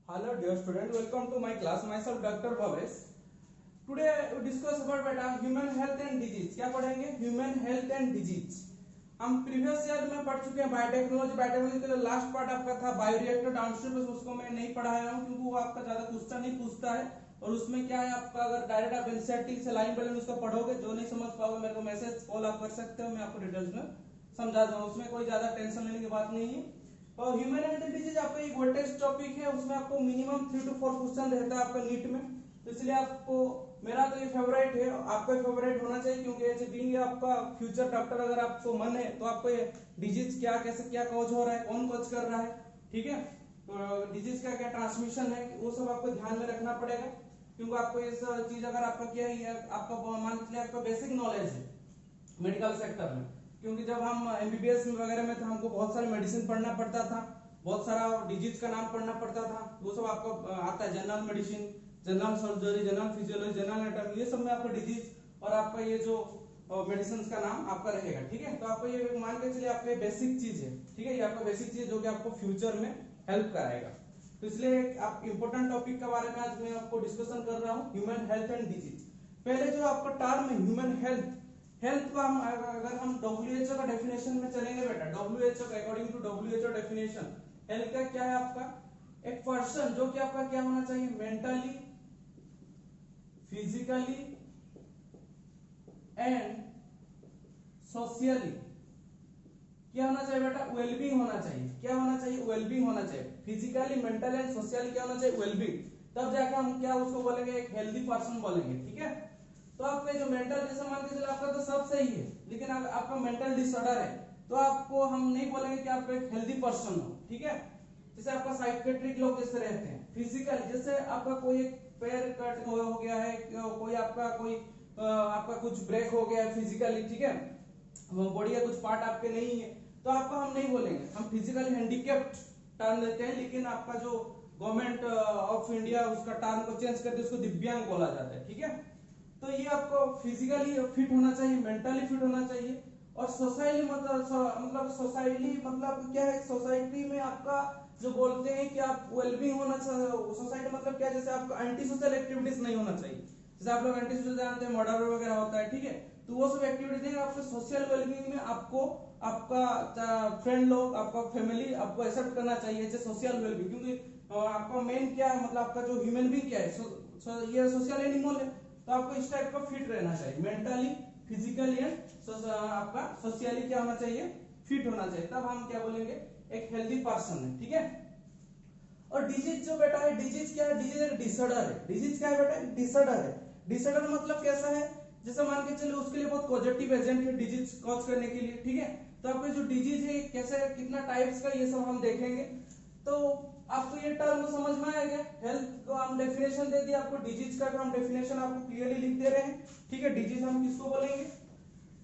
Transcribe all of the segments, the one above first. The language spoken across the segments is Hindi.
Hello dear student, welcome to my class. Myself Dr. Bhavesh. Today we discuss about बेटा human health and disease. क्या पढ़ेंगे? Human health and disease. हम प्रीवियस ईयर में पढ़ चुके हैं बायोटेक्नोलॉजी के लिए लास्ट पार्ट आपका था बायोरिएक्टर डाउनस्ट्रीम, उसको मैं नहीं पढ़ाया हूँ क्योंकि वो आपका ज्यादा क्वेश्चन नहीं पूछता है और उसमें क्या है आपका अगर डायरेक्ट आप एनसीईआरटी से लाइन बाय लाइन उसको पढ़ोगे जो नहीं समझ पाओगे मेरे को मैसेज कॉल आप कर सकते हो, मैं आपको डिटेल्स में समझा दूंगा, उसमें कोई ज्यादा टेंशन लेने की बात नहीं है। और ह्यूमन हेल्थ डिजीज आपका एक वेटेज टॉपिक है, उसमें आपको मिनिमम 3 to 4 क्वेश्चन रहता है आपका नीट में, तो इसलिए आपको मेरा तो ये फेवरेट है, आपका फेवरेट होना चाहिए क्योंकि ऐसे बीइंग आपका फ्यूचर डॉक्टर अगर आपको मन है तो आपको ये डिजीज क्या कैसे क्या कॉज हो रहा है, कौन कॉज कर रहा है, ठीक है, तो डिजीज का क्या ट्रांसमिशन है वो सब आपको ध्यान में रखना पड़ेगा क्योंकि आपको ये चीज अगर आपका क्या है आपका मान लीजिए आपका बेसिक नॉलेज है मेडिकल सेक्टर में, क्योंकि जब हम एमबीबीएस वगैरह में था हमको बहुत सारे मेडिसिन पढ़ना पड़ता था, बहुत सारा डिजीज का नाम पढ़ना पड़ता था, वो सब आपको आता है, general medicine, general surgery, general physiology, general anatomy, ये सब में आपको डिजीज और आपका ये जो मेडिसिन का नाम आपका रहेगा, ठीक है। तो आपको ये मान के चलिए आपका बेसिक चीज है, ठीक है, ये आपका बेसिक चीज जो कि आपको फ्यूचर में हेल्प कराएगा, तो इसलिए आप इंपॉर्टेंट टॉपिक के बारे में आज मैं आपको डिस्कशन कर रहा हूँ, ह्यूमन हेल्थ एंड डिजीज। पहले जो आपका टर्म है ह्यूमन हेल्थ, हेल्थ को हम अगर हम WHO का डेफिनेशन में चलेंगे बेटा, WHO का according to WHO definition health का क्या है आपका, एक पर्सन जो कि आपका क्या होना चाहिए, मेंटली, फिजिकली एंड सोशली क्या होना चाहिए बेटा, वेलबींग होना चाहिए, क्या होना चाहिए, वेलबींग होना चाहिए, फिजिकली मेंटली एंड सोशली क्या होना चाहिए, वेलबींग, तब जाकर हम क्या उसको बोलेंगे, एक हेल्दी पर्सन बोलेंगे, ठीक है। तो आपका जो मेंटल जैसे मान के चलो आपका तो सब सही है लेकिन अगर आपका मेंटल डिसऑर्डर है तो आपको हम नहीं बोलेंगे कि आप एक हेल्दी पर्सन हो, ठीक है। जैसे आपका साइकियाट्रिक लोग जैसे रहते हैं, फिजिकल जैसे आपका कोई एक पैर कट हो गया है, कोई आपका कुछ ब्रेक हो गया है फिजिकली, ठीक है, बॉडी का कुछ पार्ट आपके नहीं है तो आपको हम नहीं बोलेंगे, हम फिजिकली हैंडीकैप्ड टर्म देते हैं, लेकिन आपका जो गवर्नमेंट ऑफ इंडिया उसका टर्म को चेंज करके उसको दिव्यांग बोला जाता है, ठीक है। तो ये आपको फिजिकली फिट होना चाहिए, मेंटली फिट होना चाहिए और सोसाइटी मतलब सोसाइटी मतलब क्या है, सोसाइटी में आपका जो बोलते हैं कि आप वेलबींग होना चाहिए, सोसाइटी मतलब क्या, जैसे आपका एंटी सोशल एक्टिविटीज नहीं होना चाहिए, जैसे आप लोग एंटी सोशल जानते हैं मर्डर वगैरह होता है, ठीक है, तो वो सब एक्टिविटीज है आपके सोशल वेलबींग में आपको आपका फ्रेंड लोग आपका फैमिली आपको एक्सेप्ट करना चाहिए, जैसे सोशल वेलबींग, क्योंकि आपका मेन क्या है मतलब आपका जो ह्यूमन बींग क्या है, ये सोशल एनिमल है, तो आपको इस टाइप का फिट रहना चाहिए, मेंटली फिजिकली एंड आपका सोशली क्या होना चाहिए, फिट होना चाहिए, तब हम क्या बोलेंगे, एक हेल्दी पर्सन है, ठीक है। और डिजीज जो बेटा है, डिजीज क्या है, डिजीज एक डिसऑर्डर है, डिजीज क्या है बेटा, डिसऑर्डर है, डिसऑर्डर मतलब कैसा है, जैसे मान के चलिए उसके लिए बहुत पॉजिटिव एजेंट है डिजीज कॉज करने के लिए, ठीक है। तो आपके जो डिजीज है कैसे कितना टाइप्स का ये सब हम देखेंगे, तो आपको ये टर्म समझ में आएगा, हेल्थ को हम डेफिनेशन दे दिया आपको, डिजीज का हम डेफिनेशन आपको क्लियरली लिख दे रहे हैं, ठीक है। डिजीज हम किसको बोलेंगे,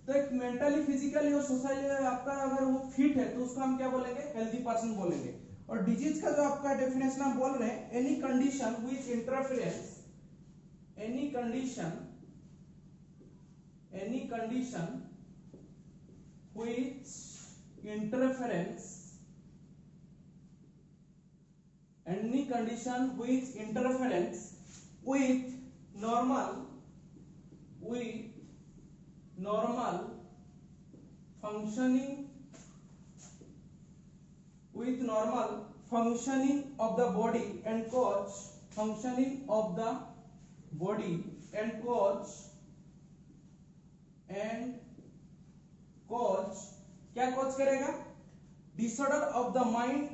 तो एक मेंटली फिजिकली और सोशली आपका अगर वो फिट है तो उसको हम क्या बोलेंगे, हेल्दी पर्सन बोलेंगे। और डिजीज का जो आपका डेफिनेशन हम बोल रहे हैं, any condition which interference, any condition which interference, any condition which interference with normal functioning of the body and cause क्या कॉज करेगा, disorder of the mind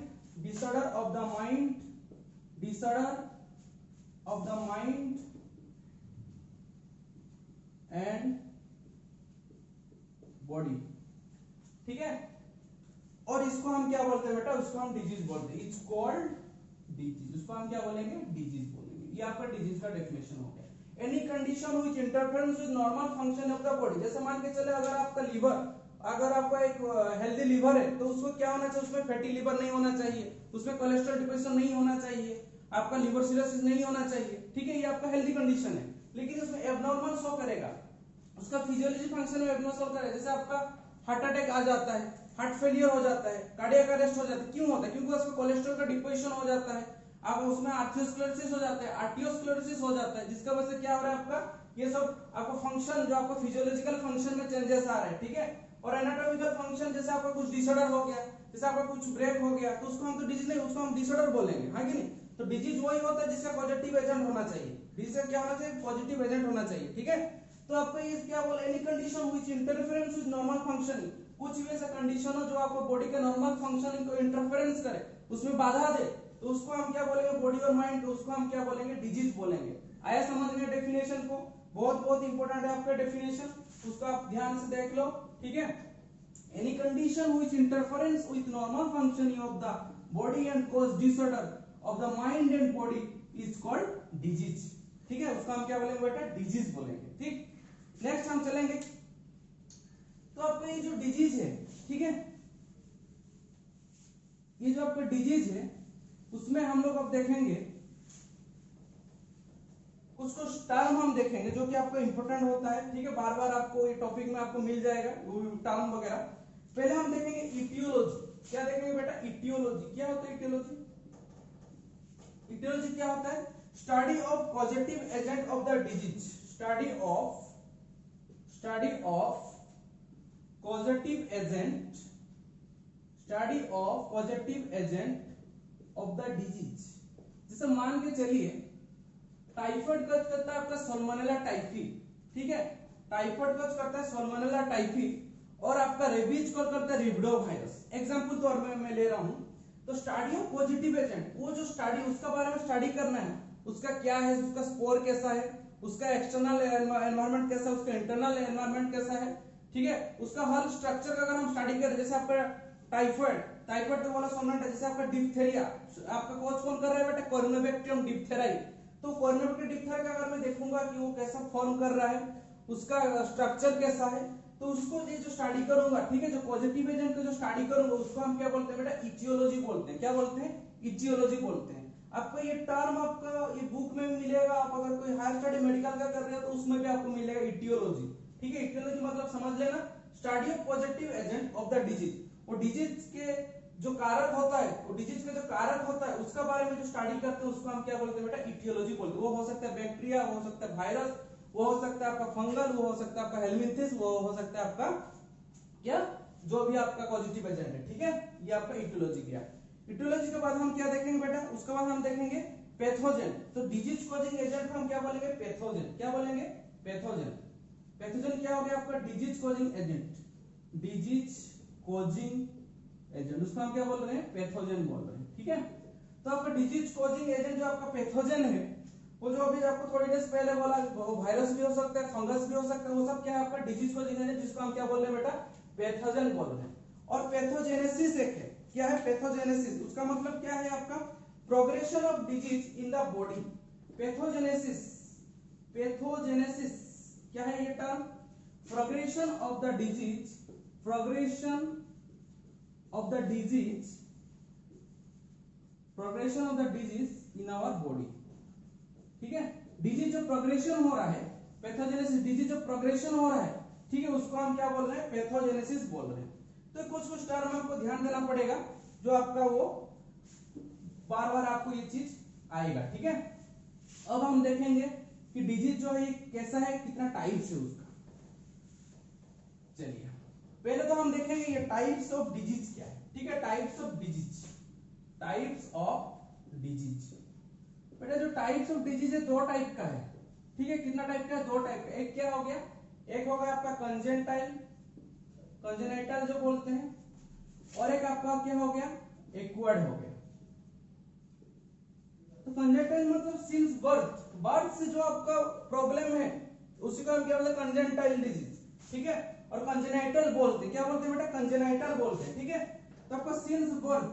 and body, ठीक है। और इसको हम क्या बोलते हैं बेटा, उसको हम डिजीज बोलते हैं, इट्स कॉल्ड डिजीज, उसको हम क्या बोलेंगे, डिजीज बोलेंगे, ये आपका डिजीज का डेफिनेशन हो गया। Any condition which interference with normal function of the body, जैसे मान के चले अगर आपका लीवर, अगर आपका एक हेल्दी लीवर है तो उसको क्या होना चाहिए, उसमें फैटी लीवर नहीं होना चाहिए, उसमें कोलेस्ट्रॉल डिपोजिशन नहीं होना चाहिए, आपका लिवर सिरोसिस नहीं होना चाहिए, ठीक है, ये आपका हेल्दी कंडीशन है। लेकिन उसमें एबनॉर्मल शो करेगा, उसका फिजियोलॉजी फंक्शन में एबनॉर्मल करेगा, जैसे आपका हार्ट अटैक आ जाता है, हार्ट फेलियर हो जाता है, कार्डियक अरेस्ट हो जाता है, क्यों होता है, क्योंकि उसका कोलेस्ट्रॉल का डिपोजिशन हो जाता है, आप उसमें आर्थियोस्क्लेरोसिस हो जाता है, आर्टियोस्क्लेरोसिस हो जाता है, जिसका वजह से क्या हो रहा है आपका, ये सब आपका फंक्शन जो आपका फिजियोलॉजिकल फंक्शन में चेंजेस आ रहे हैं, ठीक है। और एनाटॉमिकल फंक्शन जैसे आपका कुछ डिसऑर्डर हो गया, जैसे आपका कुछ ब्रेक हो गया, तो उसको हम तो डिजीज नहीं, उसको हम डिसऑर्डर बोलेंगे, हाँ कि नहीं। तो डिजीज वही होता है जिसका पॉजिटिव एजेंट होना चाहिए, डिजीज का क्या होना चाहिए, पॉजिटिव एजेंट होना चाहिए, ठीक है। तो आपका ये क्या बोले, any condition which interference with normal functioning, कुछ भी ऐसा कंडीशन हो जो आपको बॉडी के नॉर्मल फंक्शनिंग को इंटरफेरेंस करे, उसमें बाधा दे, तो उसको हम क्या बोलेंगे, बॉडी और माइंड, तो उसको हम क्या बोलेंगे, डिजीज बोलेंगे। आया समझ में डेफिनेशन को, बहुत बहुत इंपॉर्टेंट है आपका डेफिनेशन, उसको आप ध्यान से देख लो, ठीक है। Any condition which interference with normal functioning of the body and cause disorder of the mind and body is called disease, ठीक है। उसको हम क्या बोलेंगे बेटा, डिजीज बोलेंगे, ठीक। नेक्स्ट हम चलेंगे, तो आपका ये जो डिजीज है, ठीक है, ये जो आपका डिजीज है उसमें हम लोग अब देखेंगे कुछ कुछ टर्म हम देखेंगे जो कि आपको इंपॉर्टेंट होता है, ठीक है। बार बार आपको ये टॉपिक में आपको मिल जाएगा वो टर्म वगैरह। पहले हम देखेंगे इटियोलॉजी, क्या देखेंगे बेटा, इटियोलॉजी। क्या होता है इटियोलॉजी, इटियोलॉजी क्या होता है, study of positive agent of the disease, study of positive agent, study of positive agent of the disease. जैसे मान के चलिए टाइफाइड कज करता है आपका सल्मोनेला टाइफी, ठीक है, टाइफाइड कज करता है सल्मोनेला टाइफी, और आपका रेबीज कज करता है रिब्डो वायरस, एग्जांपल तौर पे मैं ले रहा हूं। तो स्टडी ऑफ पॉजिटिव एजेंट, वो जो स्टडी उसका बारे में स्टडी करना है, उसका क्या है, उसका स्पोर कैसा है, उसका एक्सटर्नल एनवायरनमेंट कैसा है, उसका इंटरनल एनवायरनमेंट कैसा है, ठीक है, उसका हर स्ट्रक्चर का अगर हम स्टडी करें, जैसे आपका टाइफाइड, टाइफाइड तो बोला सोना, जैसे आपका डिप्थेरिया, आपका कोच कौन कर रहा है बेटा, कोरोनाबैक्टीरियम डिप्थेराई। तो कोरोनाबैक्टीरियम डिप्थेराई का अगर मैं देखूंगा कि वो कैसा फॉर्म कर रहा है, उसका स्ट्रक्चर कैसा है, तो उसको ये जो स्टडी करूंगा, ठीक है, जो पॉजिटिव एजेंट को जो स्टडी करूंगा उसको हम क्या बोलते हैं बेटा, इटियोलॉजी बोलते हैं। क्या बोलते हैं, इटियोलॉजी बोलते हैं। आपको ये टर्म आपका ये बुक में भी मिलेगा, आप अगर कोई हायर स्टडी मेडिकल का कर रहे हो तो उसमें भी आपको मिलेगा इटियोलॉजी, ठीक है। इटियोलॉजी मतलब समझ लेना, study of positive agent of the disease, वो डिजीज के जो कारक होता है, वो डिजीज का जो कारक होता है उसका बारे में जो स्टडी करते हैं उसको हम क्या बोलते हैं बेटा, इटियोलॉजी बोलते हैं। वो हो सकता है बैक्टीरिया, वो हो सकता है वायरस, वो हो सकता है आपका फंगल, वो हो सकता है आपका हेलमिंथिस, वो हो सकता है आपका क्या, जो भी आपका पॉजिटिव एजेंट है, ठीक है। ये आपका इटियोलॉजी गया। इटियोलॉजी के बाद हम क्या देखेंगे बेटा, उसके बाद हम देखेंगे पैथोजन। तो डिजीज कॉजिंग एजेंट हम क्या बोलेंगे, पैथोजन। क्या बोलेंगे, पैथोजन। पैथोजन क्या हो गया आपका, disease causing agent, disease causing agent, उसको हम क्या बोल रहे हैं, पैथोजन बोल रहे हैं, ठीक है। तो आपका डिजीज कॉजिंग एजेंट जो आपका पैथोजन है, वो जो अभी आपको थोड़ी देर पहले बोला, वो वायरस भी हो सकता है, फंगस भी हो सकता है, वो सब क्या है आपका डिजीज कॉजिंग एजेंट, जिसको हम क्या बोल रहे हैं बेटा, पैथोजन बोल रहे हैं। और पैथोजेनेसिस एक है, क्या है पैथोजेनेसिस, उसका मतलब क्या है आपका, progression of disease in the body. Pathogenesis, pathogenesis क्या है ये term, progression of the disease, progression of the disease, progression of the disease in our body, ठीक है। डिजीज जो प्रोग्रेशन हो रहा है, पैथोजेनेसिस, डिजीज जो प्रोग्रेशन हो रहा है, ठीक है, उसको हम क्या बोल रहे हैं, पैथोजेनेसिस बोल रहे हैं। तो कुछ कुछ टर्म आपको ध्यान देना पड़ेगा, जो आपका वो बार बार आपको ये चीज आएगा, ठीक है। अब हम देखेंगे कि डिजीज जो है कैसा है, कितना टाइप्स है उसका। चलिए पहले तो हम देखेंगे ये टाइप्स ऑफ डिजीज क्या है, ठीक है। Types of disease, types of disease, बेटा जो टाइप्स ऑफ डिजीज है दो टाइप का है, ठीक है। कितना टाइप का है, दो टाइप का। एक क्या हो गया, एक हो गया आपका कंजेंटाइल, कंजेनाइटल जो बोलते हैं, और एक आपका क्या हो गया, एक्वायर्ड हो गया। तो कंजेंटाइल मतलब सिंस बर्थ, बर्थ से जो आपका प्रॉब्लम है उसी को हम क्या बोलते हैं, कंजेंटाइल डिजीज, ठीक है। और कंजेनाइटल बोलते हैं, क्या बोलते हैं बेटा, कंजेनाइटल बोलते हैं, ठीक है। तो आपका since birth,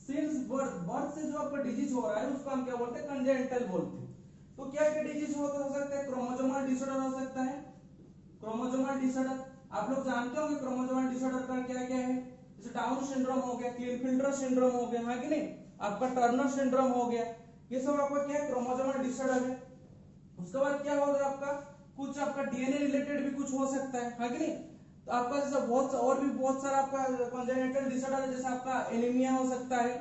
since birth, birth से जो आपका डिजीज हो रहा है उसको हम क्या बोलते हैं, कंजेनिटल बोलते हैं। तो क्या क्या डिजीज हो सकता है, क्रोमोसोमल डिसऑर्डर हो सकता है, क्रोमोसोमल डिसऑर्डर आप लोग जानते होंगे क्रोमोसोमल डिसऑर्डर का क्या क्या है, जैसे डाउन सिंड्रोम हो गया, क्लिनफिल्टर सिंड्रोम हो गया, है कि नहीं, आपका टर्नर सिंड्रोम हो गया, ये सब आपका क्या है, क्रोमोसोमल डिसऑर्डर है। उसके बाद क्या होगा आपका, कुछ आपका डीएनए रिलेटेड भी कुछ हो सकता है कि नहीं। तो आपका जैसे बहुत और भी बहुत सारा आपका कंजेनिटल डिसऑर्डर है, जैसे आपका एनीमिया हो सकता है,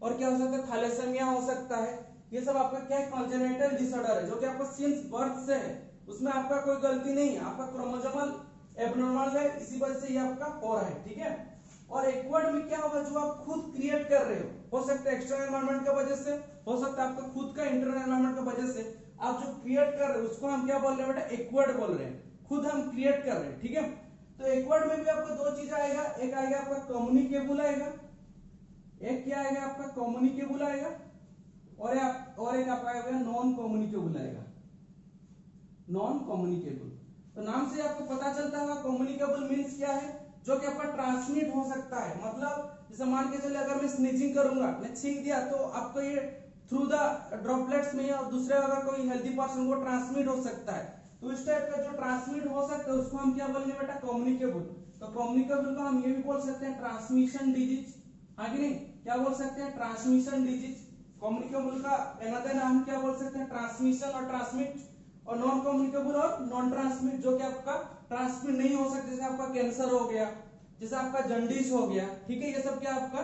और क्या हो सकता है, थैलेसेमिया हो सकता है, ये सब आपका क्या है, कॉन्जेनिटल डिसऑर्डर है, जो कि आपका सिंस बर्थ से है, उसमें आपका कोई गलती नहीं है, आपका क्रोमोसोमल एबनॉर्मल है, इसी वजह से ये आपका हो रहा है, ठीक है। और एक्वर्ड में क्या होगा, जो आप खुद क्रिएट कर रहे हो सकता है एक्सटर्नल एनवायरनमेंट की वजह से, हो सकता है आपका खुद का इंटरनल एनवायरनमेंट की वजह से, आप जो क्रिएट कर रहे हो उसको हम क्या बोल रहे हैं बेटा, एक्वर्ड बोल रहे हैं, खुद हम क्रिएट कर रहे हैं, ठीक है। तो एक्वर्ड में भी आपको दो चीज आएगा, एक आएगा आपका कम्युनिकेबल आएगा, एक क्या आएगा आपका कम्युनिकेबल आएगा, और एक आपका आएगा नॉन कम्युनिकेबल आएगा, नॉन कम्युनिकेबल। तो नाम से आपको पता चलता होगा कम्युनिकेबल मींस क्या है, जो कि आपका ट्रांसमिट हो सकता है, मतलब जैसे मान के चले अगर मैं स्नीचिंग करूंगा, मैं छींक दिया, तो आपको ये थ्रू द ड्रॉपलेट्स में और दूसरे अगर कोई हेल्दी पर्सन को ट्रांसमिट हो सकता है, तो इस टाइप का जो ट्रांसमिट हो सकता है उसको हम क्या बोलेंगे बेटा, कम्युनिकेबल। तो कम्युनिकेबल को हम ये भी बोल सकते हैं ट्रांसमिशन डिजीज, हाँ कि नहीं, क्या बोल सकते हैं, ट्रांसमिशन डिजीज। कम्युनिकेबल का अनदर नाम क्या बोल सकते हैं, ट्रांसमिशन और ट्रांसमिट, और नॉन कम्युनिकेबल और नॉन ट्रांसमिट, जो कि आपका ट्रांसमिट नहीं हो सकता, जैसे आपका कैंसर हो गया, जैसे आपका जंडिस हो गया, ठीक है, ये सब क्या आपका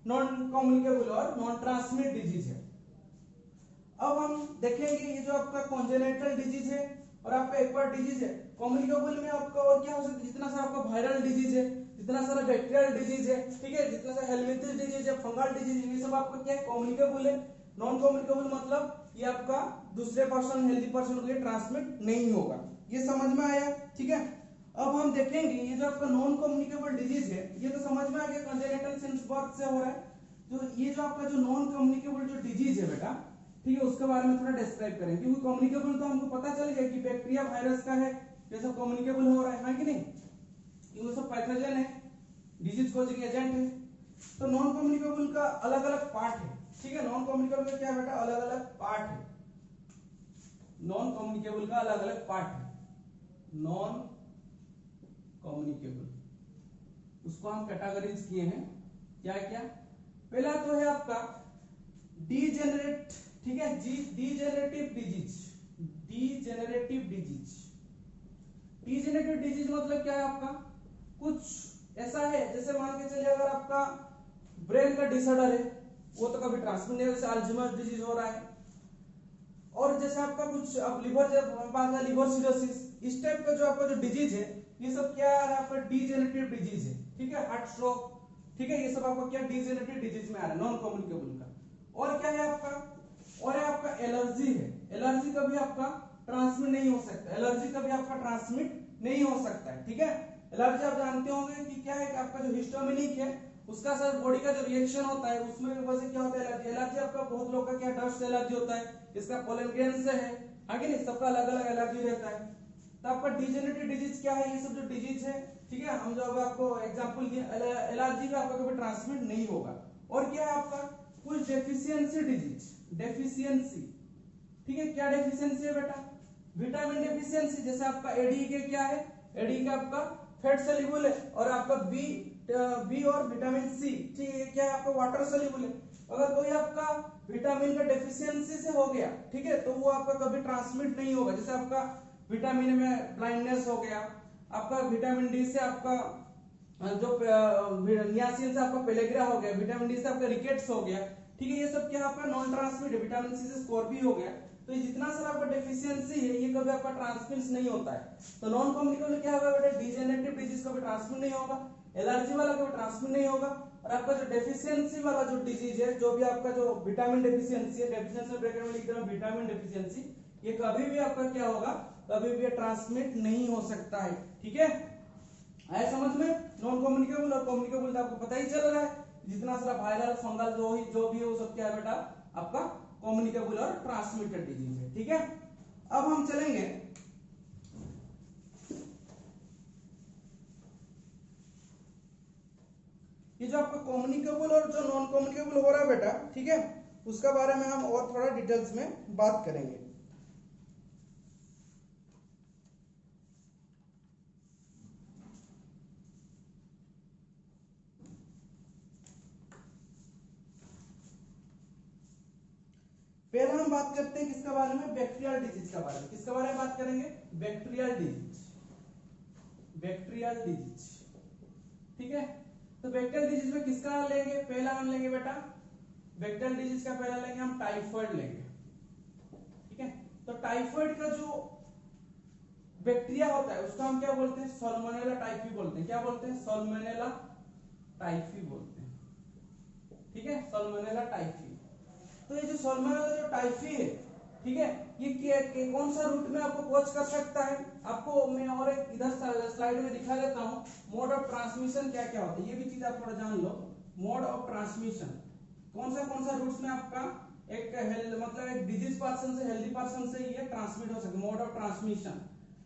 नॉन कम्युनिकेबल और नॉन ट्रांसमिट डिजीज है। अब हम देखेंगे ये जो आपका कॉन्जेनिटल डिजीज है और आपका एक्वायर्ड डिजीज है, कम्युनिकेबल में आपका और क्या हो सकता है, जितना सारा आपका वायरल डिजीज है, जितना सारा बैक्टीरियल डिजीज है, ठीक है, जितना सारा हेलमिंथिस डिजीज है, फंगल डिजीज है, ये सब आपका क्या है, कम्युनिकेबल है। नॉन कम्युनिकेबल मतलब ये आपका दूसरे पर्सन, हेल्दी पर्सन को ये ट्रांसमिट नहीं होगा, ये समझ में आया, ठीक है। अब हम देखेंगे ये जो आपका नॉन कम्युनिकेबल डिजीज है, ये तो समझ में आ गया कॉन्जेनिटल सिंस बर्थ से हो रहा है। तो ये जो आपका जो नॉन कम्युनिकेबल जो डिजीज है बेटा, ठीक है, उसके बारे में थोड़ा डिस्क्राइब करें, क्योंकि कम्युनिकेबल तो हमको पता चल गया कि बैक्टीरिया वायरस का है, ये सब कम्युनिकेबल हो रहा है कि नहीं, ये सब पैथोजन है, डिजीज कॉजिंग एजेंट है। तो नॉन कम्युनिकेबल का अलग अलग पार्ट है, ठीक है, नॉन कम्युनिकेबल का क्या है बेटा, अलग अलग पार्ट है, नॉन कम्युनिकेबल का अलग अलग पार्ट है, नॉन कम्युनिकेबल उसको हम कैटेगरीज किए हैं, क्या क्या, पहला तो है आपका डीजेनरेट, ठीक है, degenerative disease, degenerative disease, degenerative disease मतलब क्या है आपका, कुछ ऐसा है जैसे मान के चलिए अगर आपका ब्रेन का डिसऑर्डर है, वो तो कभी ट्रांसमिट नहीं, जैसे अल्जाइमर डिजीज हो रहा है, और जैसे आपका कुछ अब लिवर, जब लिवर सिरोसिस, इस टाइप का जो आपका जो डिजीज है, ये सब क्या है आपका डीजेनरेटिव डिजीज है, ठीक है, हार्ट स्ट्रोक, ठीक है, ये सब आपका क्या डीजेनरेटिव डिजीज में आ रहा है, नॉन कम्युनिकेबल का। और क्या है आपका, और है आपका एलर्जी है, एलर्जी कभी आपका ट्रांसमिट नहीं हो सकता, एलर्जी कभी आपका ट्रांसमिट नहीं हो सकता है, ठीक है। एलर्जी आप जानते होंगे कि क्या है कि आपका जो हिस्टामिनिक है उसका सर बॉडी का जो रिएक्शन होता है उसमें वजह क्या होता है, एलर्जी। एलर्जी आपका बहुत लोग का क्या डस्ट से एलर्जी होता है, इसका पोलन ग्रेन से है, आगे नहीं, सबका अलग अलग एलर्जी रहता है। तो आपका डीजेनरेटिव डिजीज क्या है, ये सब जो डिजीज है, ठीक है, हम जो आपको एग्जांपल दिए, एलर्जी भी आपका कभी ट्रांसमिट नहीं होगा। और क्या है आपका कुछ डेफिशिएंसी डिजीज, डेफिशिएंसी, ठीक है, क्या डेफिशिएंसी है बेटा, विटामिन डेफिशिएंसी, जैसे आपका एडी के क्या है, एडी का आपका फैट सोल्यूबल है, और आपका बी और विटामिन सी, ठीक है, क्या है आपका वाटर सोल्यूबल है। अगर कोई आपका विटामिन का डेफिशिएंसी से हो गया, ठीक है, तो वो आपका कभी ट्रांसमिट नहीं होगा, जैसे आपका विटामिन में ब्लाइंडनेस हो गया, आपका विटामिन डी से आपका जो नियासिन से आपका पेलेग्रा हो गया, विटामिन डी से आपका रिकेट्स हो गया, ठीक है, ये सब क्या आपका नॉन ट्रांसमिट है, विटामिन सी से स्कॉर्बी हो गया। तो ये जितना सारा आपका डेफिशिएंसी है ये कभी आपका ट्रांसमिट नहीं होता है। तो नॉन कम्युनिकेबल क्या होगा बेटा, डीजेनरेटिव डिजीज कभी ट्रांसमिट नहीं होगा, एलर्जी वाला कभी ट्रांसमिट नहीं होगा, और आपका जो डेफिशिएंसी वाला जो डिजीज है, जो भी आपका जो विटामिन डेफिशिएंसी है, डेफिशिएंसी ब्रैकेट में लिख दे रहा हूं विटामिन डेफिशिएंसी, ये कभी भी आपका क्या होगा, कभी भी ट्रांसमिट नहीं हो सकता है, ठीक है। आया समझ में, नॉन कम्युनिकेबल और कम्युनिकेबल आपको पता ही चल रहा है, जितना सारा वायरल फंगल जो भी है वो सब क्या है बेटा आपका कम्युनिकेबल और ट्रांसमिटेड डिजीज है, ठीक है। अब हम चलेंगे ये जो आपका कम्युनिकेबल और जो नॉन कम्युनिकेबल हो रहा है बेटा, ठीक है, उसका बारे में हम और थोड़ा डिटेल्स में बात करेंगे। पहले हम बात करते हैं किसके बारे में, बैक्टीरियल डिजीज के बारे में। किसके बारे में बात करेंगे, बैक्टीरियल डिजीज, बैक्टीरियल डिजीज, ठीक है। तो बैक्टीरियल डिजीज में किसका नाम लेंगे, पहला हम लेंगे बेटा बैक्टीरियल डिजीज का पहला लेंगे हम टाइफाइड लेंगे, तो टाइफाइड का जो बैक्टीरिया होता है उसको हम क्या बोलते हैं, सॉल्मोनेला टाइफी बोलते हैं। क्या बोलते हैं, सॉल्मोनेला टाइफी बोलते हैं, ठीक है, सॉल्मोनेला टाइफी। तो ये जो सॉल्मोनेला जो टाइफी है, ठीक है, ये कौन सा रूट में आपको कोच कर सकता है, आपको मैं और एक इधर स्लाइड में दिखा देता हूँ। मोड ऑफ ट्रांसमिशन क्या क्या होता है, ये भी चीज आप थोड़ा जान लो। मोड ऑफ ट्रांसमिशन कौन सा रूट्स में आपका एक मतलब एक डिजीज पर्सन से हेल्दी पर्सन से ये ट्रांसमिट हो सकता है। मोड ऑफ ट्रांसमिशन,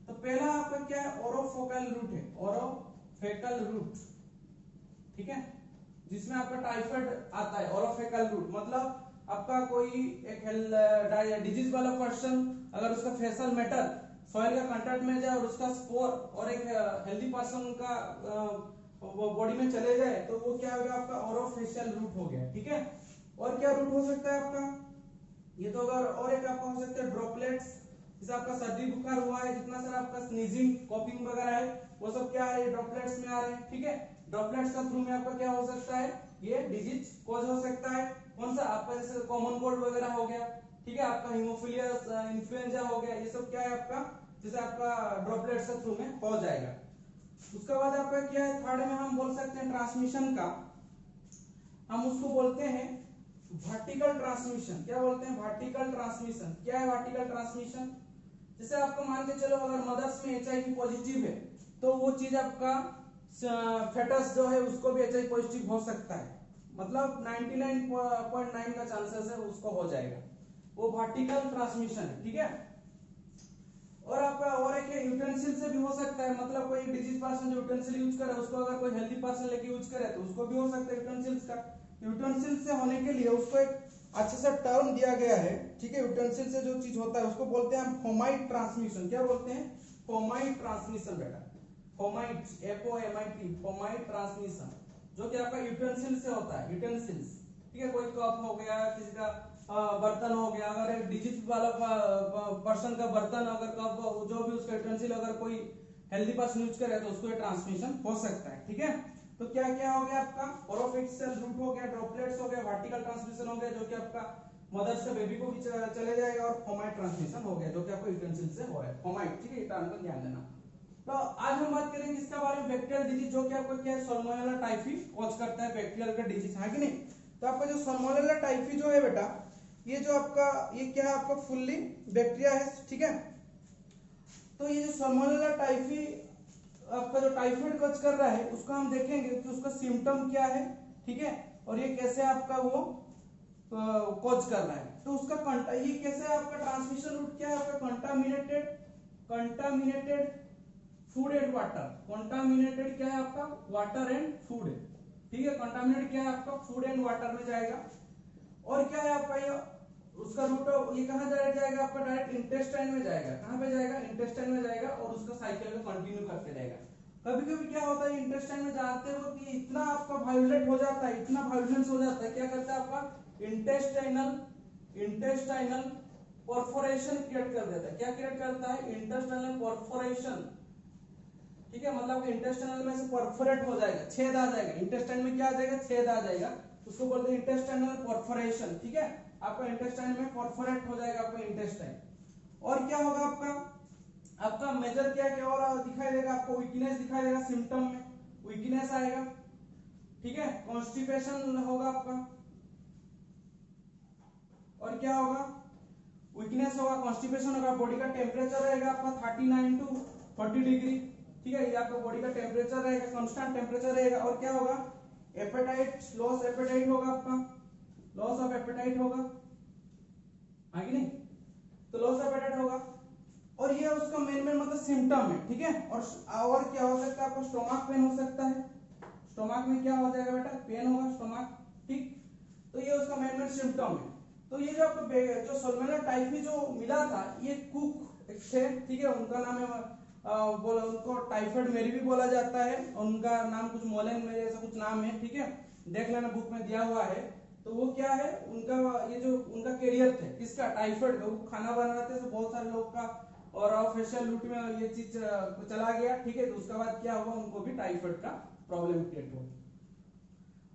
तो पहला आपका क्या है, ओरोफेकल रूट है, ओरोफेकल रूट, ठीक है, जिसमें आपका टाइफाइड आता है। ओरोफेकल रूट मतलब आपका कोई एक डिजीज वाला पर्सन अगर उसका फेसल मेटल सॉइल का कांटेक्ट में जाए और उसका स्पोर और एक हेल्दी पर्सन का वो बॉडी में चले जाए तो वो क्या होगा, आपका ओरोफेशियल रूट हो गया, ठीक है। और क्या रूट हो सकता है आपका, ये तो अगर और एक आपका हो सकता है ड्रॉपलेट्स, जैसे आपका सर्दी बुखार हुआ है, जितना सारा आपका स्नीजिंग कॉपिंग वगैरह है वो सब क्या है, ड्रॉपलेट्स में आ रहे हैं, ठीक है। ड्रॉपलेट्स का थ्रू में आपका क्या हो सकता है, ये डिजीज कॉज हो सकता है। कौन सा, आपका जैसे कॉमन कोल्ड वगैरह हो गया, ठीक है, आपका हीमोफीलिया इन्फ्लुएंजा हो गया, ये सब क्या है आपका, जैसे आपका ड्रॉपलेट्स के थ्रू में हो जाएगा। उसके बाद आपका क्या है, थर्ड में हम बोल सकते हैं ट्रांसमिशन का, हम उसको बोलते हैं वर्टिकल ट्रांसमिशन। क्या बोलते हैं, वर्टिकल ट्रांसमिशन। क्या है वर्टिकल ट्रांसमिशन, जैसे आपको मान के चलो अगर मदर्स में HIV पॉजिटिव है तो वो चीज आपका फेटस जो है उसको भी HIV पॉजिटिव हो सकता है, मतलब 99.9 का चांसेस है उसको हो जाएगा, वो वर्टिकल ट्रांसमिशन है, ठीक है। और आपका और एक यूटेंसिल से भी हो सकता है, मतलब कोई डिजीज पर्सन जो यूटेंसिल यूज करे उसको अगर कोई हेल्दी पर्सन लेके यूज करे तो उसको भी हो सकता है यूटेंसिल्स का। यूटेंसिल से होने के लिए उसको एक अच्छे से टर्म दिया गया है, ठीक है। यूटेंसिल से जो चीज होता है उसको बोलते हैं हम फोमाइट ट्रांसमिशन। क्या बोलते हैं, फोमाइट ट्रांसमिशन बेटा, फोमाइट, FOMIT, फोमाइट ट्रांसमिशन, जो कि आपका यूटेंसिल से होता है, यूटेंसिल्स, ठीक है। कोई कप हो गया, किसी का बर्तन हो गया, अगर एक डिजीज वाला पर्सन का बर्तन अगर कप जो भी उसका यूटेंसिल अगर कोई हेल्दी पर्सन यूज करे तो उसको ट्रांसमिशन हो सकता है, ठीक है। तो क्या क्या हो गया आपका, ओरोफेशियल रूट हो गया, ड्रॉपलेट्स हो गया, वर्टिकल ट्रांसमिशन हो गया जो कि आपका मदर से बेबी को भी चले जाएगा, और फोमाइट ट्रांसमिशन हो गया जो कि आपको यूटेंसिल से हो है, फोमाइट, ठीक है, ये टर्म का ध्यान देना। तो आज हम बात करेंगे इसके बारे में, बैक्टीरियल डिजीज जो कि आपको क्या है, सॉल्मोनेला टाइफी कॉज करता है, बैक्टीरियल का डिजीज है कि नहीं। तो आपका जो सॉल्मोनेला टाइफी जो है बेटा, ये जो आपका ये क्या है, आपका फुल्ली बैक्टीरिया है, ठीक है। तो ये जो सॉल्मोनेला टाइफी आपका जो टाइफाइड कॉज कर रहा है उसको हम देखेंगे कि उसका सिम्टम क्या है, ठीक है, और ये कैसे आपका वो कॉज कर रहा है। तो उसका ये कैसे आपका ट्रांसमिशन रूट क्या है, आपका contaminated food and water, contaminated क्या है आपका, वाटर एंड फूड, ठीक है। कंटामिनेटेड क्या है आपका, फूड एंड वाटर में जाएगा। और क्या है आपका ये उसका रूट, ये कहां जाएगा आपका, डायरेक्ट इंटेस्टाइन में जाएगा। कहां पे जाएगा, इंटेस्टाइन में जाएगा, और उसका साइकिल को कंटिन्यू करते रहेगा। कभी कभी क्या होता है, इंटेस्टाइन में जाते वक्त ये इतना आपका वायलेंट हो जाता है, इतना वायलेंस हो जाता है, क्या करता है आपका इंटेस्टाइनल परफोरेशन क्रिएट कर देता है। क्या क्रिएट करता है, इंटेस्टाइनल परफोरेशन, ठीक है, मतलब इंटेस्टाइनल में से परफोरेट हो जाएगा, छेद आ जाएगा, इंटेस्टाइन में क्या आ जाएगा, छेद आ जाएगा, उसको बोलते हैं इंटेस्टाइनल परफोरेशन, ठीक है। आपका इंटेस्टाइन में परफोरेट हो जाएगा आपका इंटेस्टाइन। और क्या होगा आपका मेजर क्या क्या और दिखाई देगा, आपको वीकनेस दिखाई देगा, सिम्टम में वीकनेस आएगा, ठीक है, कॉन्स्टिपेशन होगा आपका, और क्या होगा, वीकनेस होगा, कॉन्स्टिपेशन होगा, बॉडी का टेम्परेचर रहेगा आपका 39 to 40 डिग्री, ठीक है, ये आपका बॉडी का टेम्परेचर रहेगा, कांस्टेंट टेम्परेचर रहेगा। और क्या होगा, एपेटाइट, लॉस एपेटाइट होगा आपका, लॉस ऑफ एपेटाइट होगा, है कि नहीं, तो लॉस ऑफ एपेटाइट होगा। और ये उसका मेन मतलब सिम्टम है, ठीक है। और क्या हो सकता है, आपको स्टोमक पेन हो सकता है, स्टोमक में क्या हो जाएगा बेटा, पेन होगा स्टोमक, ठीक। तो ये उसका मेन सिम्टम है। तो ये जो आपको जो सॉल्मोनेला टाइफी जो मिला था, ये कुक थे, ठीक है, उनका नाम है बोला, उनको टाइफाइड मेरी भी बोला जाता है, और उनका नाम कुछ मोलेन मेरे ऐसा कुछ नाम है, ठीक है, देख लेना बुक में दिया हुआ है। तो वो क्या है, उनका ये जो उनका कैरियर थे किसका, टाइफाइड का, वो खाना बनाते थे बहुत सारे लोग का, और फेशियल रूट में ये चीज चला गया, ठीक है। तो उसके बाद क्या हुआ, उनको भी टाइफाइड का प्रॉब्लम क्रिएट हुआ।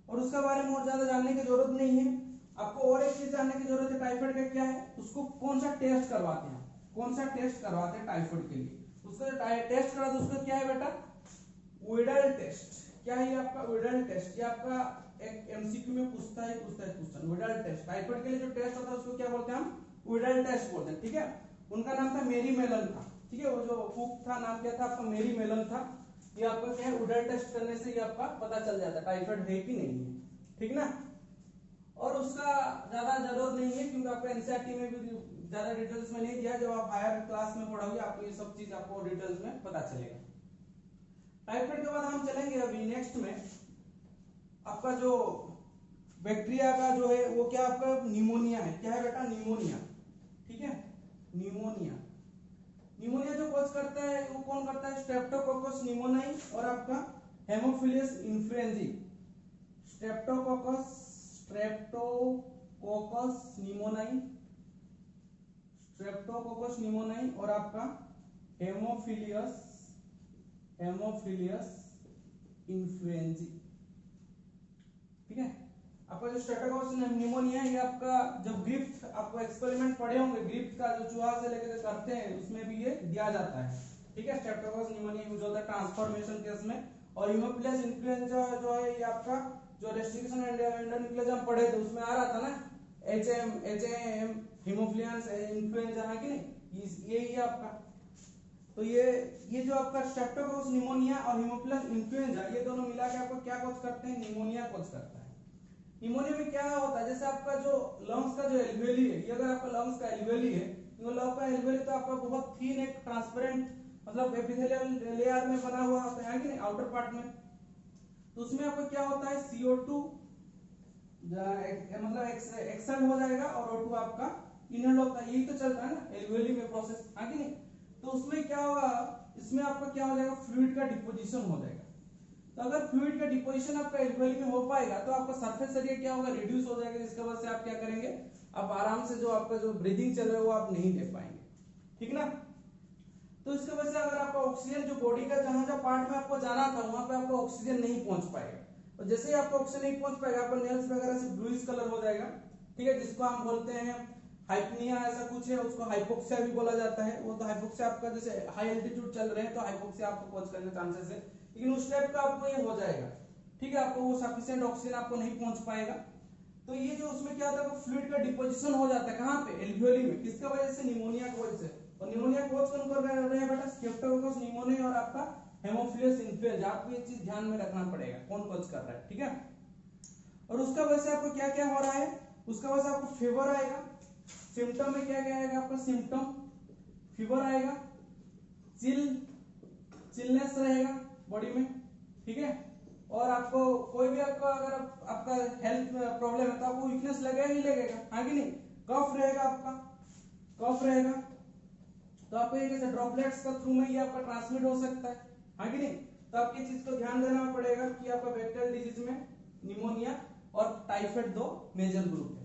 और उसके बारे में और ज्यादा जानने की जरूरत नहीं है आपको, और एक चीज जानने की जरूरत है, टाइफाइड का क्या है, उसको कौन सा टेस्ट करवाते हैं, कौन सा टेस्ट करवाते हैं टाइफाइड के लिए, उसका जो टेस्ट करा तो उसका क्या है बेटा, विडल टेस्ट। क्या है ये आपका विडल टेस्ट, ये आपका एक एमसीक्यू में पूछता है क्वेश्चन, विडल टेस्ट। टाइफाइड के लिए जो टेस्ट होता है उसको क्या बोलते हैं हम, विडल टेस्ट बोलते हैं, ठीक है। उनका नाम था मेरी मेलन था, ठीक है, वो जो कुक था नाम क्या था आपका, मेरी मेलन था। ये आपका क्या है, विडल टेस्ट करने से ये आपका पता चल जाता है टाइफाइड है कि नहीं है, ठीक ना। और उसका ज्यादा जरूरत नहीं है क्योंकि आपको एनसीईआरटी में भी ज्यादा डिटेल्स में नहीं दिया, जब आप हायर क्लास में पढ़ोगे आपको ये सब चीज आपको डिटेल्स में पता चलेगा। टाइफाइड के बाद हम चलेंगे अभी नेक्स्ट में, आपका जो बैक्टीरिया का जो है वो क्या आपका निमोनिया है। क्या है बेटा, निमोनिया, ठीक है। निमोनिया, निमोनिया जो कॉज करता है वो कौन करता है, स्ट्रेप्टोकोकस निमोनियाई और आपका हेमोफिलियस इन्फ्लुएंजाई। स्ट्रेप्टोकोकस निमोनियाई, स्ट्रेप्टोकोकस निमोनियाई और आपका हेमोफिलियस इन्फ्लुएंजाई, ठीक है। आपका जो स्ट्रेप्टोकोकस निमोनिया है ये आपका जब ग्रिफ्ट, आपको एक्सपेरिमेंट पढ़े होंगे, ग्रिफ्ट का जो चूहा से लेकर करते हैं उसमें भी ये दिया जाता है, ठीक है। स्ट्रेप्टोकोकस निमोनिया यूज होता है ट्रांसफॉर्मेशन केस में। और हेमोफिलियस इन्फ्लुएंजा जो है ये आपका जो रेस्ट्रिक्शन एंड एंडोन्यूक्लियस पढ़े थे उसमें आ रहा था ना, एचएएम हेमोफिलियस इन्फ्लुएंजा है कि नहीं, यही है आपका। तो ये जो आपका स्ट्रेप्टोकोकस निमोनिया और हेमोफिलियस इन्फ्लुएंजा ये दोनों मिला के आपको क्या कॉज करते हैं, निमोनिया कॉज करता है। निमोनिया में क्या होता है, जैसे आपका जो लंग्स का जो एल्वेली है, ये अगर आपका लंग्स का एल्वेली है तो लंग का एल्वेली तो आपका बहुत थीन एक ट्रांसपेरेंट मतलब एपिथेलियल लेयर में बना हुआ होता है कि नहीं, आउटर पार्ट में। तो उसमें आपको क्या होता है, CO2 मतलब एक्सहेल हो जाएगा और O2 आपका इनहेल होता है, यही तो चलता है ना एल्वेली में प्रोसेस, है कि नहीं। तो उसमें क्या होगा, इसमें आपका क्या हो जाएगा, फ्लूइड का डिपोजिशन हो जाएगा। तो अगर फ्लूइड का डिपोजिशन आपका एल्वेली में हो पाएगा तो आपका सरफेस एरिया क्या होगा, रिड्यूस हो जाएगा, जिसकी वजह से आप क्या करेंगे, आप आराम से जो आपका जो ब्रीदिंग चल रहा है वो आप नहीं ले पाएंगे, ठीक ना। तो इसकी वजह से अगर आपका ऑक्सीजन जो बॉडी का जहां जहां पार्ट में आपको जाना था वहां पे आपको ऑक्सीजन नहीं पहुंच पाएगा, और जैसे ही आपको ऑक्सीजन नहीं पहुंच पाएगा आपका नेल्स वगैरह से ब्लूइश कलर हो जाएगा, ठीक है, जिसको हम बोलते हैं हाइपनिया, ऐसा कुछ है, उसको हाइपोक्सिया भी बोला जाता है। वो तो हाइपोक्सिया आपका जैसे हाई एल्टीट्यूड चल रहे हैं तो हाइपोक्सिया आपको कॉज करने के चांसेस है, लेकिन उस टाइप का आपको ये हो जाएगा, ठीक है, आपको वो सफिशिएंट ऑक्सीजन आपको नहीं पहुंच पाएगा। तो ये जो उसमें क्या होता है, फ्लूइड का डिपोजिशन हो जाता है, कहां पे, एल्वियोली में, किसकी वजह से, निमोनिया की वजह से। और निमोनिया कॉज कौन कर रहे हैं बेटा, स्ट्रेप्टोकोकस निमोनिया और आपका हेमोफिलियस इन्फ्लुएंजा, आपको ये चीज ध्यान में रखना पड़ेगा कौन कॉज कर रहा है, ठीक है। और उसका वजह से आपको क्या क्या हो रहा है, उसका वजह से आपको फीवर आएगा, सिम्टम में क्या क्या आएगा आपका, सिम्टम फीवर आएगा, चिलनेस रहेगा बॉडी में, ठीक है। और आपको कोई भी आपका अगर आपका हेल्थ प्रॉब्लम है तो आपको वीकनेस लगेगा ही लगेगा, हाँ कि नहीं। कफ रहेगा आपका, कफ रहेगा तो आपको ये कैसे ड्रॉपलेट्स का थ्रू में ये आपका ट्रांसमिट हो सकता है, हाँ कि नहीं। तो आपकी चीज को ध्यान देना पड़ेगा कि आपका बैक्टीरियल डिजीज में निमोनिया और टाइफाइड दो मेजर ग्रुप है।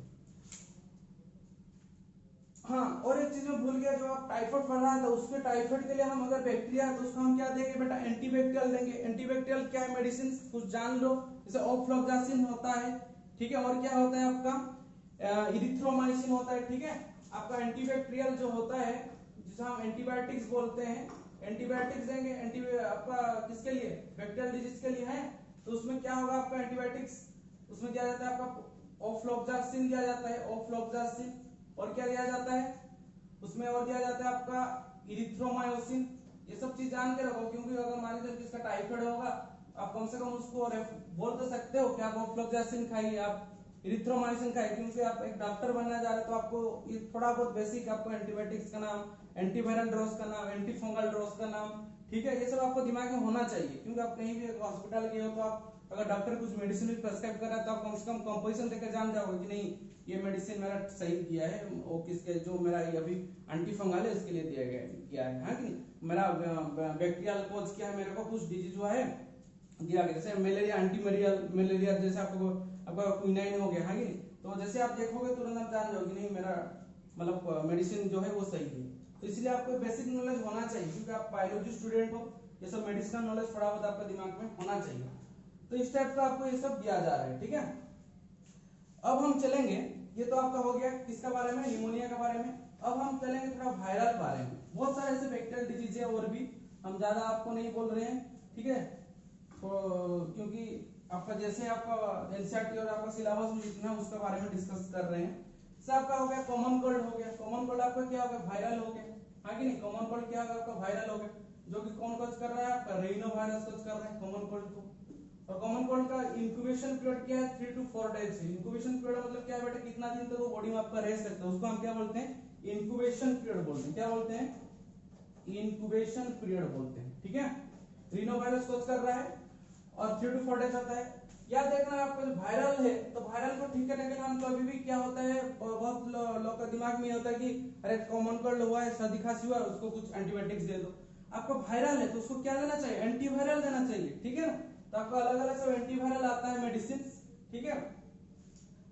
हाँ, और एक चीज मैं भूल गया, जो आप टाइफाइड पढ़ रहा था उसमें टाइफाइड के लिए हम अगर बैक्टीरिया है तो उसको हम क्या देंगे बेटा, एंटीबैक्टीरियल देंगे। एंटीबैक्टीरियल क्या है, मेडिसिन कुछ जान लो, जैसे ऑफ्लॉक्सासिन होता है, ठीक है, और क्या होता है आपका इरिथ्रोमाइसिन होता है, ठीक है। आपका एंटीबैक्टीरियल जो होता है जिसे हम एंटीबायोटिक्स बोलते हैं, एंटीबायोटिक्स देंगे आपका किसके लिए, बैक्टीरियल डिजीज के लिए है। तो उसमें क्या होगा आपका एंटीबायोटिक्स, उसमें दिया जाता है आपका ऑफ्लॉक्सासिन दिया जाता है, ऑफ्लॉक्सासिन, और क्या दिया जाता है उसमें, और दिया जाता है आपका इरिथ्रोमायोसिन। ये सब चीज जान के रखो, क्योंकि अगर मान लीजिए किसका टाइफाइड होगा आप कम से कम उसको बोल तो सकते हो कि आप ऑफ्लॉक्सासिन खाइए, आप इरिथ्रोमायोसिन खाइए, क्योंकि आप एक डॉक्टर बनना जा रहे तो आपको ये थोड़ा बहुत बेसिक आपको एंटीबायोटिक्स का नाम, एंटीवायरल ड्रग्स का नाम, एंटीफंगल ड्रग्स का नाम, ठीक है, ये सब आपको दिमाग में होना चाहिए। क्योंकि आप कहीं भी हॉस्पिटल गए हो तो आप अगर डॉक्टर कुछ मेडिसिन प्रेस्क्राइब कर रहा है तो आप कम से कम कंपोजिशन देकर जान जाओगे कि नहीं ये मेडिसिन मेरा सही किया है, वो किसके जो मेरा ये अभी एंटीफंगल है इसके लिए दिया गया है, हाँ कि नहीं, मेरा बैक्टीरियल कोज क्या है, मेरे को कुछ डिजीज हुआ है दिया गया, जैसे मलेरिया, एंटी मलेरिया जैसे आपका क्विनाइन हो गया, हाँ कि नहीं। तो जैसे आप देखोगे तुरंत आप जान जाओगे नहीं मेरा मतलब मेडिसिन जो है वो सही है। तो इसलिए आपको बेसिक नॉलेज होना चाहिए, क्योंकि आप बायोलॉजी स्टूडेंट हो, ये सब मेडिसिनल नॉलेज थोड़ा बहुत आपका दिमाग में होना चाहिए। तो इस टाइप का आपको ये सब दिया जा रहा है, ठीक है। अब हम चलेंगे, ये तो तो आपका हो गया किसका बारे में, निमोनिया के बारे में। अब हम चलेंगे थोड़ा वायरल के बारे में। बहुत सारे ऐसे बैक्टीरियल डिजीज है और भी, हम ज्यादा आपको नहीं बोल रहे हैं, ठीक है। तो क्योंकि आपका जैसे आपका एनसीईआरटी और आपका सिलेबस में जितना उसके बारे में डिस्कस कर रहे हैं। से आपका हो गया कॉमन कोल्ड हो गया। कॉमन कोल्ड आपका क्या हो गया, वायरल हो गया, हाँ कि नहीं। कॉमन कोल्ड क्या हो गया आपका, वायरल हो गया, जो कि कौन कॉज कर रहा है आपका, रीनो वायरस कॉज कर रहा है कॉमन कोल्ड को। और कॉमन कोल्ड का इंक्यूबेशन पीरियड क्या है, 3 to 4 डेज है। इंक्यूबेशन पीरियड मतलब क्या है बेटा, कितना दिन तक वो बॉडी में आपका रह सकता है, उसको हम क्या बोलते हैं, इंक्यूबेशन पीरियड बोलते हैं। क्या बोलते हैं, इंक्यूबेशन पीरियड बोलते हैं, ठीक है। रीनो वायरस कॉज कर रहा है और 3 to 4 डेज आता है। या देखना आपको जो वायरल है, तो वायरल को ठीक करने के लिए हम कभी भी क्या होता है, बहुत लोग का दिमाग में होता है कि अरे कॉमन कोल्ड हुआ है, सर्दी खांसी हुआ है, उसको कुछ एंटीबायोटिक्स दे दो। आपको वायरल है तो उसको क्या देना चाहिए, एंटीवायरल देना चाहिए, ठीक है ना। तो आपको अलग अलग सब एंटीवायरल आता है मेडिसिन, ठीक है।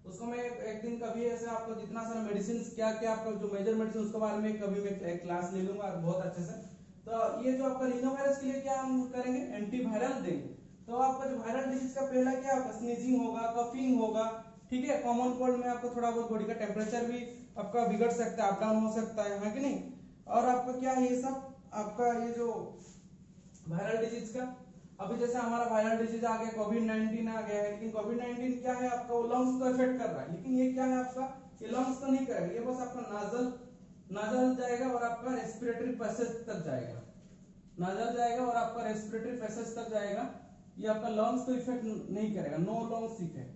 उसको मैं एक दिन कभी ऐसे आपको जितना सारा मेडिसिन क्या क्या आपका जो मेजर मेडिसिन उसके बारे में कभी मैं एक क्लास ले लूंगा बहुत अच्छे से। तो ये जो आपका रीनोवायरस के लिए क्या हम करेंगे, एंटीवायरल देंगे। तो आपका जो वायरल डिजीज का पहला क्या होगा, स्नीजिंग होगा, कफिंग होगा, ठीक है। कॉमन कोल्ड में आपको थोड़ा बहुत बॉडी का टेम्परेचर भी आपका बिगड़ सकता है, अप डाउन हो सकता है कि नहीं। और आपका क्या है, ये सब आपका ये जो वायरल डिजीज का, अभी जैसे हमारा वायरल डिजीज आ गया, कोविड-19 आ गया है, लेकिन कोविड-19 क्या है आपका, वो लंग्स को इफेक्ट कर रहा है, लेकिन ये क्या है आपका, ये लंग्स को नहीं करेगा, ये बस आपका नाजल जाएगा और आपका रेस्पिरेटरी पैसेज तक जाएगा, नाजल जाएगा और आपका रेस्पिरेटरी पैसेज तक जाएगा। ये आपका लंग्स को इफेक्ट नहीं करेगा, no lungs effect,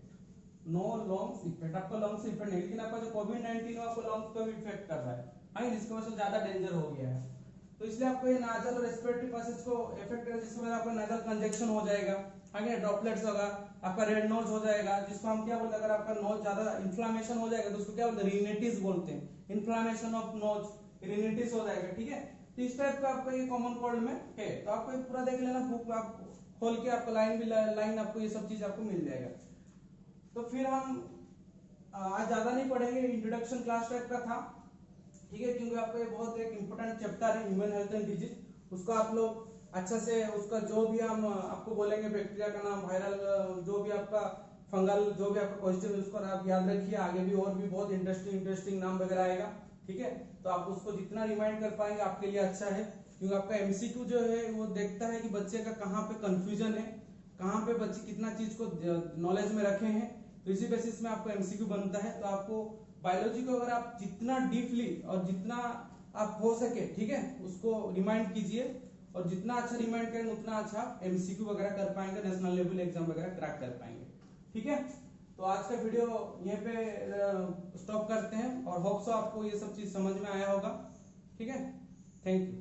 no lungs effect, आपका लंग्स इफेक्ट नहीं। लेकिन आपका जो कोविड-19 है आपको लंग्स को भी इफेक्ट कर रहा है, हाँ, जिसकी वजह से ज्यादा डेंजर हो गया है। तो इसलिए आपको ये नाजल और रेस्पिरेटरी पैसेज को इफेक्ट करेगा, जिसकी वजह से आपका नाजल कंजेक्शन हो जाएगा, आगे ड्रॉपलेट्स होगा, आपका रेड नोज हो जाएगा, जिसको हम क्या बोलते हैं, अगर आपका नोज ज्यादा इन्फ्लामेशन हो जाएगा तो उसको क्या बोलते हैं, रिनिटिस बोलते हैं, इन्फ्लामेशन ऑफ नोज, रिनिटिस हो जाएगा, ठीक है। तो इस टाइप का आपका ये कॉमन कोल्ड में है। तो आपको ये पूरा देख लेना, बुक आप खोल के आपको लाइन आपको ये सब चीज आपको मिल जाएगा। तो फिर हम आज ज्यादा नहीं पढ़ेंगे, इंट्रोडक्शन क्लास टाइप का था, ठीक है, क्योंकि आपको ये बहुत एक इंपॉर्टेंट चैप्टर है ह्यूमन हेल्थ एंड डिजीज। उसको आप लोग अच्छा से उसका जो भी हम आपको बोलेंगे बैक्टीरिया का नाम, वायरल जो भी आपका फंगल जो भी आपका क्वेश्चन है उसको आप याद रखिए। आगे भी और भी बहुत इंटरेस्टिंग नाम वगैरह आएगा, ठीक है। तो आप उसको जितना रिमाइंड कर पाएंगे आपके लिए अच्छा है, क्योंकि आपका एमसीक्यू जो है वो देखता है कि बच्चे का कहाँ पे कंफ्यूजन है, कहाँ पे बच्चे कितना चीज को नॉलेज में रखे हैं, तो इसी बेसिस में आपको एमसीक्यू बनता है। तो आपको बायोलॉजी को अगर आप जितना डीपली और जितना आप हो सके, ठीक है, उसको रिमाइंड कीजिए, और जितना अच्छा रिमाइंड करेंगे उतना अच्छा एमसीक्यू वगैरह कर पाएंगे, नेशनल लेवल एग्जाम वगैरह क्रैक कर पाएंगे, ठीक है। तो आज का वीडियो यहीं पे स्टॉप करते हैं, और होप सो आपको ये सब चीज समझ में आया होगा, ठीक है। Thank you.